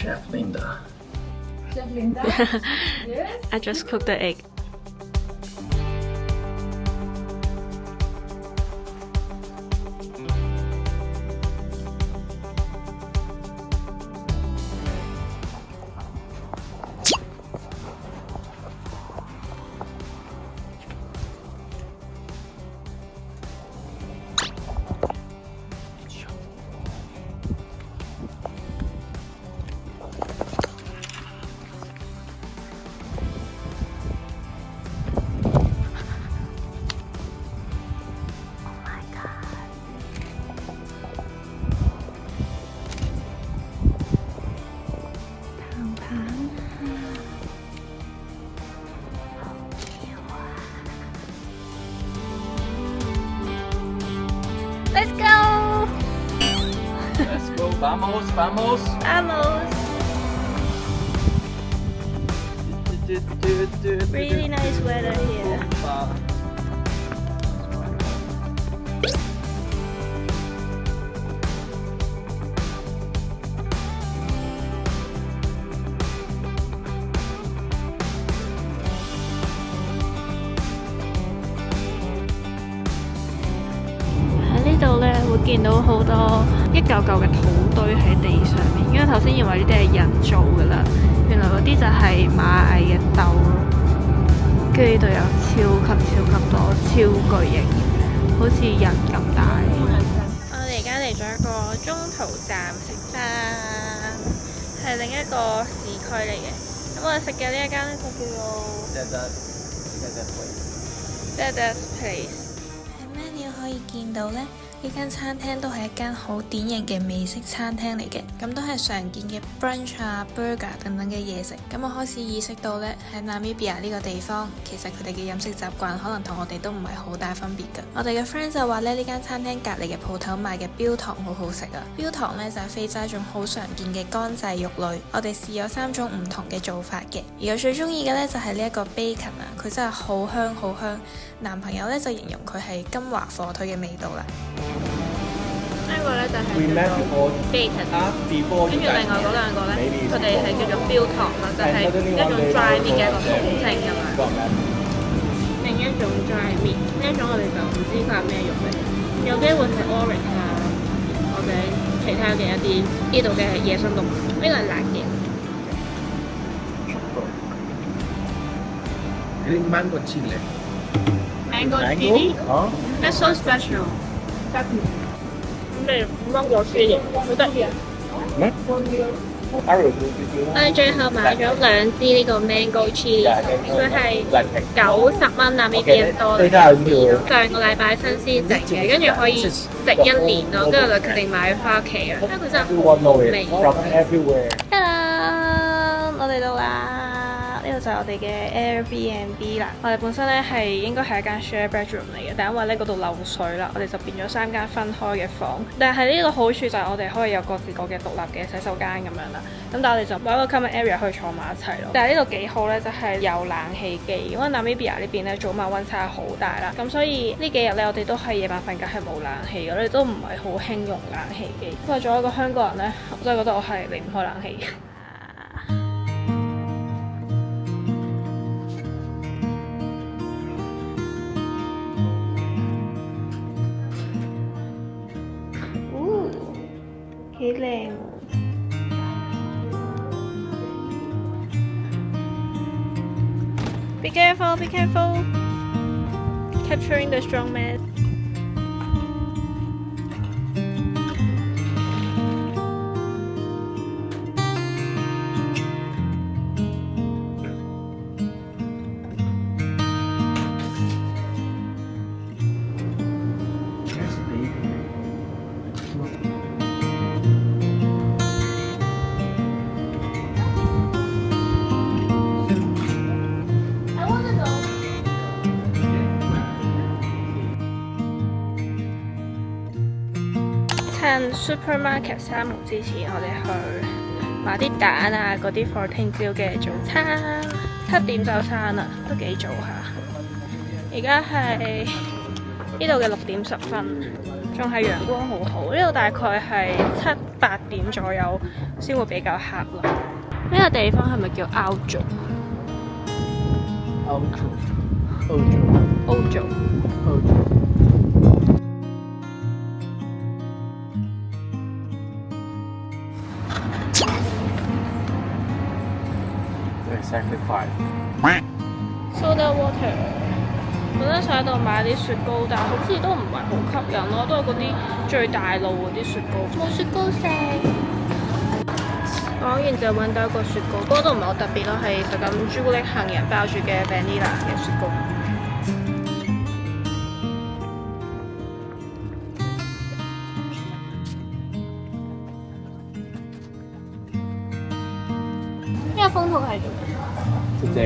Chef Linda. Chef Linda? Yes. I just cooked the egg. Let's go! Let's go. Vamos, vamos. Vamos! Really nice weather here.喺呢度呢，會見到好多一嚿嚿嘅土堆喺地上面，因為頭先以為呢啲係人造㗎啦，原來嗰啲就係螞蟻嘅竇咯。跟住呢度有超級多超巨型，好似人咁大。我哋而家嚟咗一個中途站食飯，係另一個市區嚟嘅。咁我哋食嘅呢一間呢，就叫做 Dada's Place。喺 menu 可以見到呢，呢間餐廳都係一間好典型嘅美式餐廳嚟嘅，咁都係常見嘅 brunch 啊、burger 等等嘅嘢食。咁我開始意識到呢，喺 Namibia 呢個地方，其實佢哋嘅飲食習慣可能同我哋都唔係好大分別㗎。我哋嘅 friend 就話呢間餐廳隔離嘅鋪頭賣嘅標糖好好食啊！標糖呢就係非洲一種好常見嘅乾製肉類。我哋試咗3種唔同嘅做法嘅，而我最中意嘅呢就係呢一個 bacon 啊，佢真係好香好香。男朋友呢就形容佢係金華火腿嘅味道啦。呢個咧就係叫做 bacon， 跟住另外嗰兩個咧，佢哋係叫做標糖啦，就係一種 dry meat 嘅一個統稱咁樣。另一種 dry meat，呢一種我哋就唔知佢係咩肉嚟，有機會係 orange 啊，或者其他嘅一啲呢度嘅野生動物。呢個係辣嘅。Green mango chile. Mango chili? Huh? That's so special. 咁你芒果chili好得意啊！我哋最後買咗2支呢個 mango chili，佢係90蚊Namibian dollars，上個禮拜新鮮整嘅，跟住可以食1年咯，跟住就決定買翻屋企啊，因為佢真係好味。Hello， 我哋到啦。呢度就係我哋嘅 Airbnb 啦。我哋本身咧係應該係一間 share bedroom 嚟嘅，但因為呢嗰度漏水啦，我哋就變咗3間分開嘅房。但係呢個好處就係我哋可以有各自個嘅獨立嘅洗手間咁樣啦。咁但係我哋就某一個 common area 可以坐埋一齊咯。但係呢度幾好咧，就係有冷氣機，因為 Namibia 呢邊咧早晚溫差好大啦。咁所以呢幾日咧，我哋都係夜晚瞓覺係冇冷氣嘅，我哋都唔係好興用冷氣機。因為作為一個香港人咧，我真係覺得我係離唔開冷氣。幾靚喎 Be careful, be careful. Capturing the strong man. Supermarket 閂門之前，我哋去買啲蛋啊嗰啲 for 聽朝嘅早餐。7點就閂啦，都幾早下。而家係呢度嘅6點10分，仲仲係陽光好好。呢度大概係7、8點左右先會比較黑咯。呢個地方係咪叫 Aujo？ Aujo。Exactly 5. Soda water。本身想喺度買啲雪糕，但係好似都唔係好吸引咯，都係嗰啲最大路嗰啲雪糕，冇雪糕食。講完就揾到一個雪糕，不過都唔係好特別咯，係就咁朱古力杏仁包住嘅 vanilla 嘅雪糕。呢個風筒係做咩？即係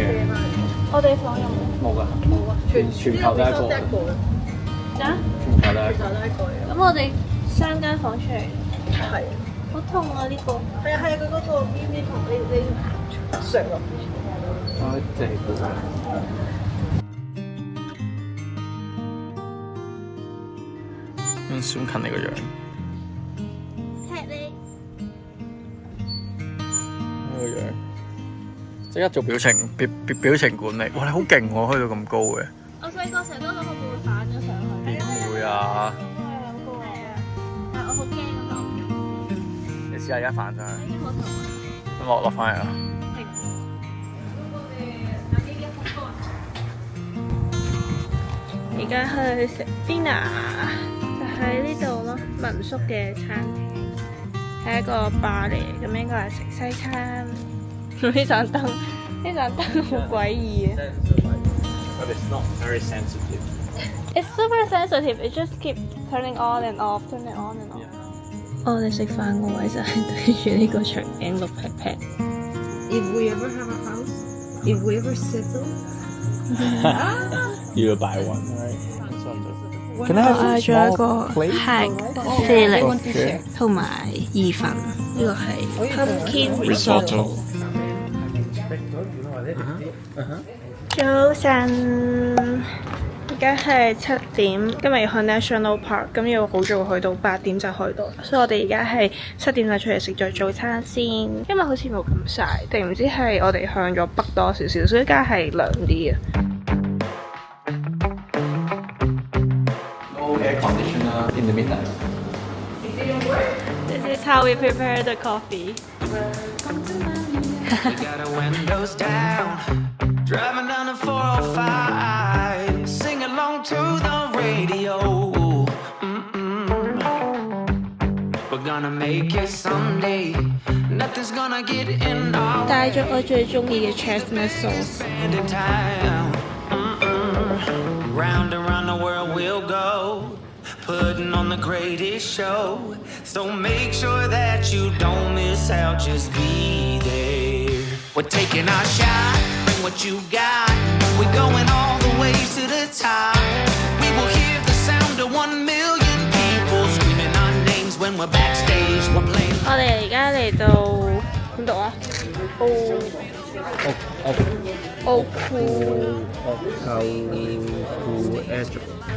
我哋房有冇？冇㗎，冇啊！全球得一個。啊？全球得一個。咁我哋3間房出嚟。係。好痛啊！呢個。係啊，佢嗰個 V 同你上落。即係負責。閃近你個樣。踢你。呢個樣。即刻做表情管理，哇！你好勁喎，開到咁高嘅。我細個成日都諗我會反咗上去。點會啊？我係諗過啊，但係我好驚啊！你試下而家反上去。已經好痛啊！咁落翻嚟啊！而家去食 dinner，就喺呢度咯，民宿嘅餐廳，係一個 bar 嚟嘅，咁應該係食西餐。呢盞燈好詭異嘅。But it's not very sensitive. It's super sensitive. It just keep turning on and off, turning on and off. 我哋食飯個位就係對住呢個長頸鹿 pat。 If we ever have a house, if we ever settle, You will buy one, right? Can I 我嗌咗一個 hack filling 同埋意粉，呢個係 pumpkin risotto。早晨，而家係7點，今日要去 National Park， 咁要好早去到8點就去到，所以我哋而家係7點就出嚟食咗早餐先。今日好似冇咁曬，定唔知係我哋向咗北多少少，所以而家係涼啲啊。No air conditioner in the midnight. This is how we prepare the coffee. We got our windows down, driving down the 405, sing along to the radio. We're gonna make it someday. Nothing's gonna get in our 帶咗我最中意嘅 chestnut sauce。 spending time. Round and round the world we'll go, putting on the greatest show. So make sure that you don't miss out, just be there. We're taking our shot, bring what you got. We're going all the way to the top. We will hear the sound of 1 million people screaming our names when we're backstage. We're playing. 我哋而家嚟到邊度啊？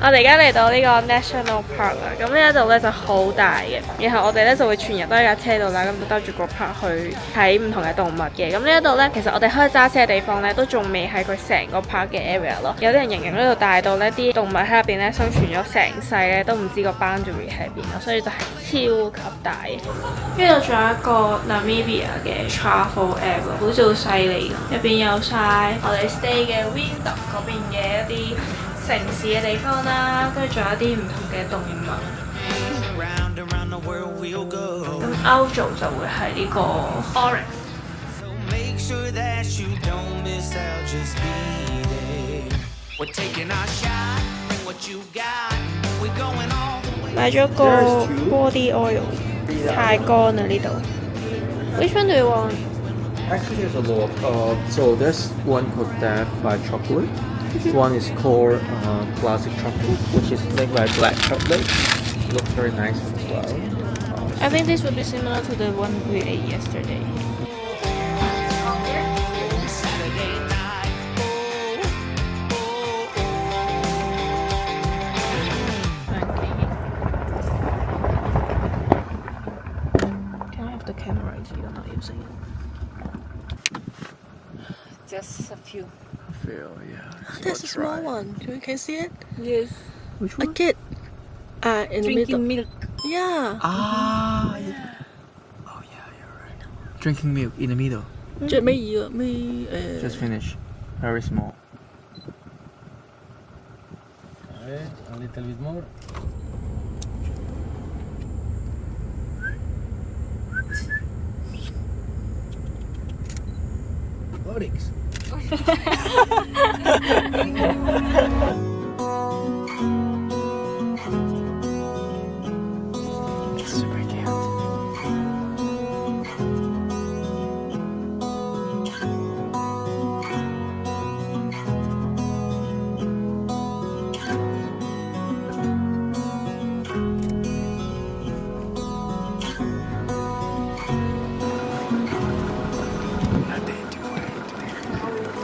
我哋而家嚟到呢個 National Park 啦，咁呢一度咧就好大嘅，然後我哋咧就會全日都喺架車度啦，咁就兜住個 park 去睇唔同嘅動物嘅。咁呢一度咧，其實我哋可以揸車嘅地方咧，都仲未係佢成個 park 嘅 area 咯。有啲人形容呢度大到呢啲動物喺入邊咧生存咗成世咧，都唔知個 boundary 喺邊咯，所以就係超級大。呢度仲有一個 Namibia 嘅 travel app， 好似好犀利咁，入邊有晒我哋 stay 嘅 Windhoek 嗰邊嘅一啲城市嘅地方啦，跟住仲有一啲唔同嘅動物。咁 Aujo 就會係呢個 Oryx。買咗個 body oil， 太乾啦呢度。Which one do you want? Actually, there's a lot. So there's one called Death by Chocolate. One is called Classic Chocolate, which is made by black chocolate. It looks very nice as well. I think this would be similar to the one we ate yesterday. camera 而家要成。Just a few. Feel, yeah. So There's a let's small try. one. You can see it? Yes. Which A one? kid. In the middle. Drinking milk. Yeah. Ah, yeah. Oh yeah, you're right. Drinking milk in the middle. Just finish. Very small. A little bit more. Oryx. Super cute.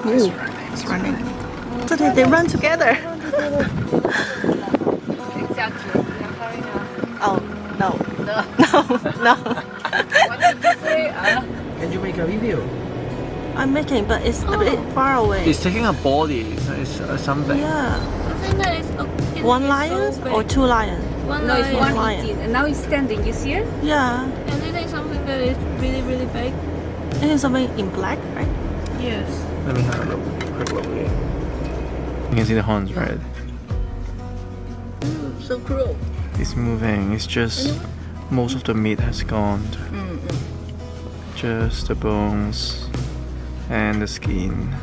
Ooh, it's running. So they run together. Exactly. We are carrying a... Oh, no. No. What did you say? Can you make a video? I'm making, but it's a bit far away. It's taking a body. It's something. Yeah. I think that is One lion or two lions? one No, it's lion. 118. And now it's standing. You see it? Yeah. And I think something that is really really big. I think something in black, right? Yes. Let me have a look. Quick look here. You can see the horns, right? So cruel. It's moving. It's just most of the meat has gone. Just the bones and the skin.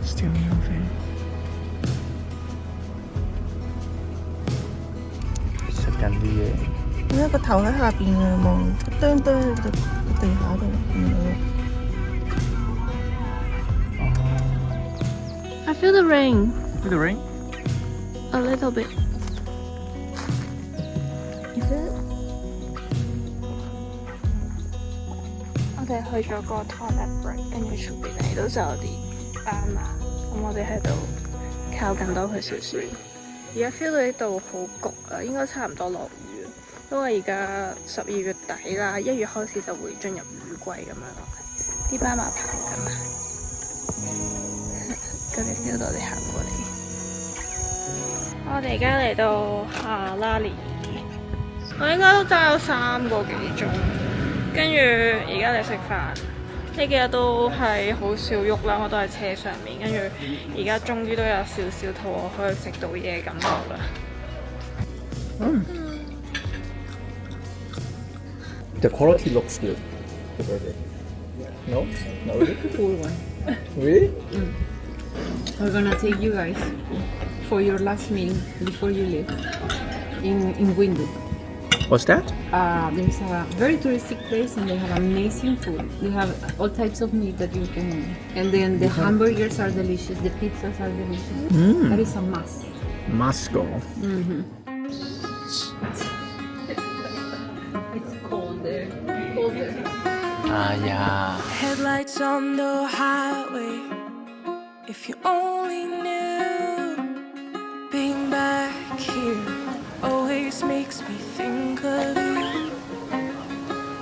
Still moving.食緊啲嘢。佢一個頭喺下邊啊，望啄啄喺個地下度。I feel the rain See the ring? a little bit. Is it? 我哋去咗個 toilet break，跟住出邊嚟到就有啲斑馬，咁我哋喺度靠近多佢少少。而家 feel 到呢度好焗啊，應該差唔多落雨啊，因為而家12月底啦，1月開始就會進入雨季咁樣咯。啲斑馬跑緊啊，佢哋 feel 到你行過嚟。我哋而家嚟到下拉連，我應該都揸咗3個幾鐘。跟住而家嚟食飯，呢幾日都係好少喐啦，我都喺車上面。跟住而家終於都有少少肚餓，可以食到嘢感覺啦。The quality looks good. The burger. No? Not really? Cool one. Really? We're gonna take you guys for your last meal before you leave in Windu. What's that? There's a very touristic place and they have amazing food. They have all types of meat that you can, and then the hamburgers are delicious, the pizzas are delicious. That is a must. Moscow. It's cold there. Colder. Ah, yeah. Headlights on the highway. If you only knew, being back here always makes me think of you.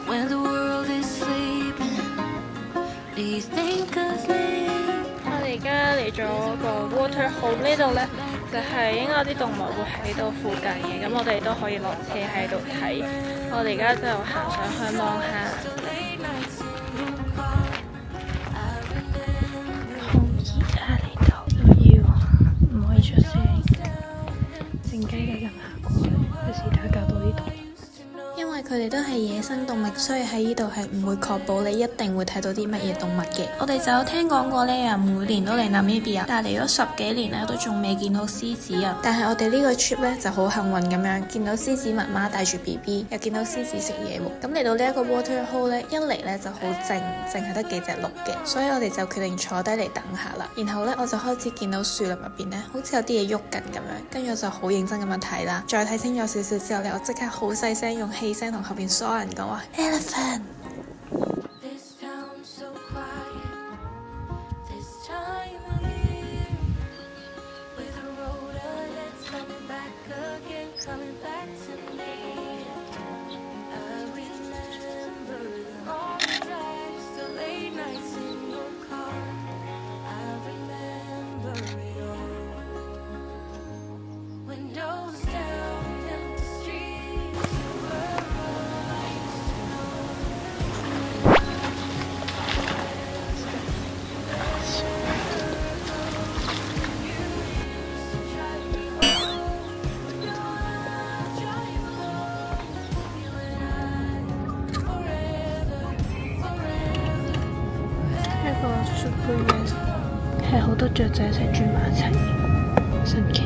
When the world is sleeping, do you think of me? 我哋而家嚟咗個 water hole 呢度呢，就係應該有啲動物會喺度附近嘅，咁我哋都可以落車喺度睇。我哋而家就行上去望下。好熱啊！呢度都要唔可以出聲，靜雞雞咁行過去，費事打攪到啲動物。因為佢哋都係野生動物，所以喺呢度係唔會確保你一定會睇到啲乜嘢動物嘅。我哋就有聽講過呢，每年都嚟Namibia，但係嚟咗10幾年呢，都仲未見到獅子啊。但係我哋呢個 trip 呢就好幸運咁樣，見到獅子媽媽帶住 BB， 又見到獅子食嘢喎。咁嚟到呢一個 water hole 呢，一嚟呢就好靜，淨係得幾隻鹿嘅，所以我哋就決定坐低嚟等下啦。然後呢，我就開始見到樹林入邊呢，好似有啲嘢喐緊咁樣，跟住我就好認真咁樣睇啦。再睇清楚少少之後呢，我即刻好細聲用氣聲同後邊所有人講話 elephant。This town's so quiet. This time of year, with a road that's coming back again, coming back to me. I remember 係好多雀仔一齊住埋一齊，神奇。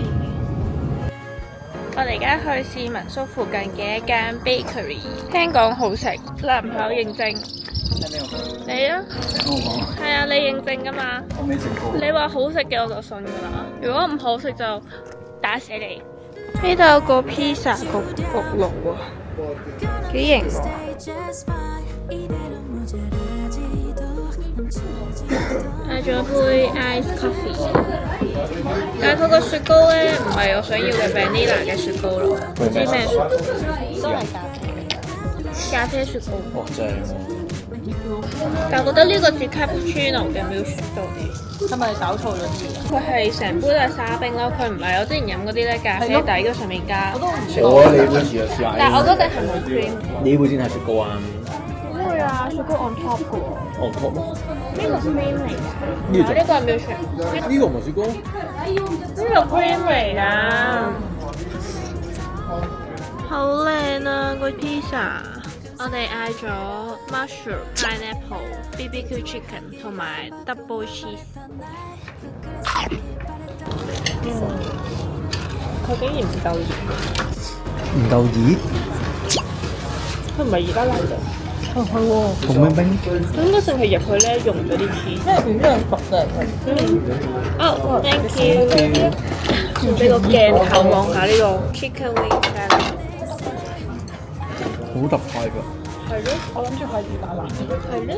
我哋而家去市民宿附近嘅一間 bakery， 聽講好食，難唔考認證？你啊？係啊，你認證噶嘛？我未食過。你話好食嘅我就信噶啦，如果唔好食就打死你。呢度有個披薩焗爐喎，幾型喎！仲有杯 ice coffee， 但係佢個雪糕咧唔係我想要嘅 vanilla 嘅雪糕咯，唔知咩雪糕，都係咖啡雪糕。哇，正喎！但係我覺得呢個似 cappuccino 嘅 milkshake 多啲。係咪搞錯咗啲？佢係成杯都係沙冰咯，佢唔係我之前飲嗰啲咧咖啡底嗰上面加雪糕。你杯試下。但係我嗰隻係冇 cream。呢杯先係雪糕啊！會啊，雪糕 on top 嘅喎。on top 咯。呢個 cream 嚟㗎。呢個係 milkshake。呢個唔係雪糕。呢個 cream 嚟㗎。好靚啊個 pizza！我哋嗌咗 mushroom、pineapple、BBQ chicken 同埋 double cheese。佢竟然唔夠熱。唔夠熱？佢唔係而家嚟嘅。係喎，同冰冰。佢應該淨係入去咧溶咗啲 cheese。因為變咗熟嘅哦，thank you。俾個鏡頭望下呢個 chicken wing salad。好特派㗎。係咯，我諗住係魚蛋蘭。係咯。